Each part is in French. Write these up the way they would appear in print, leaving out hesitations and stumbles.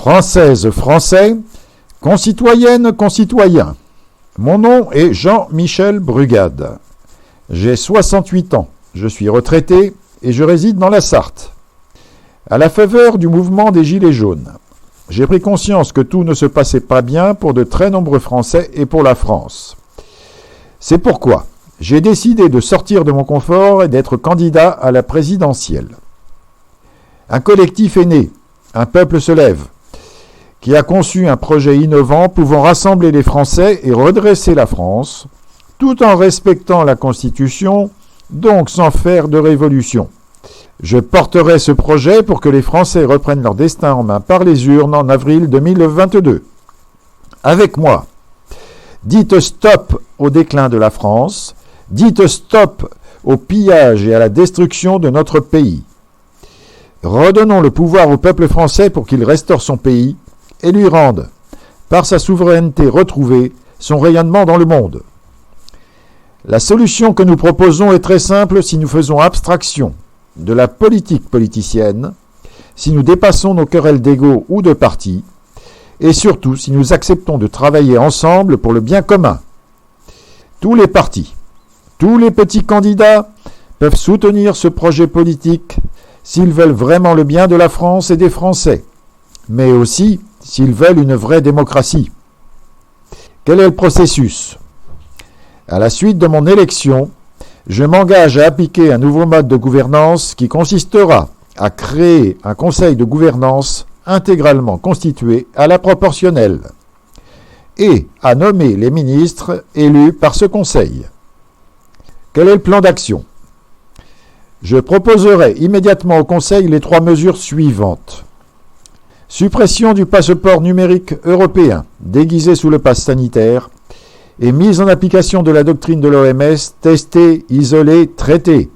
Françaises, Français, concitoyennes, concitoyens. Mon nom est Jean-Michel Brugade. J'ai 68 ans, je suis retraité et je réside dans la Sarthe. À la faveur du mouvement des Gilets jaunes, j'ai pris conscience que tout ne se passait pas bien pour de très nombreux Français et pour la France. C'est pourquoi j'ai décidé de sortir de mon confort et d'être candidat à la présidentielle. Un collectif est né, un peuple se lève, qui a conçu un projet innovant pouvant rassembler les Français et redresser la France, tout en respectant la Constitution, donc sans faire de révolution. Je porterai ce projet pour que les Français reprennent leur destin en main par les urnes en avril 2022. Avec moi, dites stop au déclin de la France, dites stop au pillage et à la destruction de notre pays. Redonnons le pouvoir au peuple français pour qu'il restaure son pays et lui rende, par sa souveraineté retrouvée, son rayonnement dans le monde. La solution que nous proposons est très simple si nous faisons abstraction de la politique politicienne, si nous dépassons nos querelles d'ego ou de parti, et surtout si nous acceptons de travailler ensemble pour le bien commun. Tous les partis, tous les petits candidats peuvent soutenir ce projet politique s'ils veulent vraiment le bien de la France et des Français, mais aussi s'ils veulent une vraie démocratie. Quel est le processus ? À la suite de mon élection, je m'engage à appliquer un nouveau mode de gouvernance qui consistera à créer un conseil de gouvernance intégralement constitué à la proportionnelle et à nommer les ministres élus par ce conseil. Quel est le plan d'action ? Je proposerai immédiatement au Conseil les 3 mesures suivantes. Suppression du passeport numérique européen, déguisé sous le pass sanitaire, et mise en application de la doctrine de l'OMS, tester, isoler, traiter.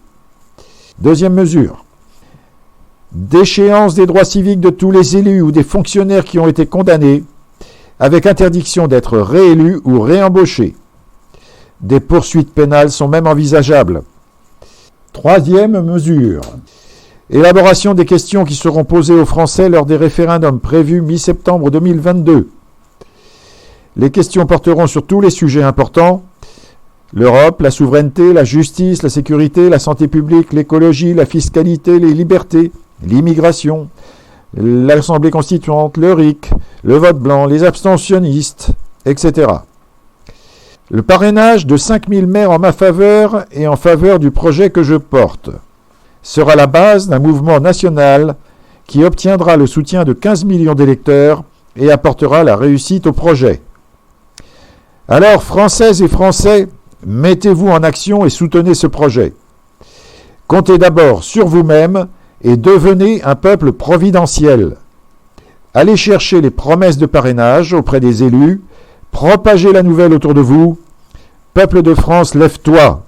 Deuxième mesure. Déchéance des droits civiques de tous les élus ou des fonctionnaires qui ont été condamnés, avec interdiction d'être réélus ou réembauchés. Des poursuites pénales sont même envisageables. Troisième mesure. Élaboration des questions qui seront posées aux Français lors des référendums prévus mi-septembre 2022. Les questions porteront sur tous les sujets importants: l'Europe, la souveraineté, la justice, la sécurité, la santé publique, l'écologie, la fiscalité, les libertés, l'immigration, l'Assemblée constituante, le RIC, le vote blanc, les abstentionnistes, etc. Le parrainage de 5000 maires en ma faveur et en faveur du projet que je porte sera la base d'un mouvement national qui obtiendra le soutien de 15 millions d'électeurs et apportera la réussite au projet. Alors, Françaises et Français, mettez-vous en action et soutenez ce projet. Comptez d'abord sur vous-même et devenez un peuple providentiel. Allez chercher les promesses de parrainage auprès des élus, propagez la nouvelle autour de vous. Peuple de France, lève-toi!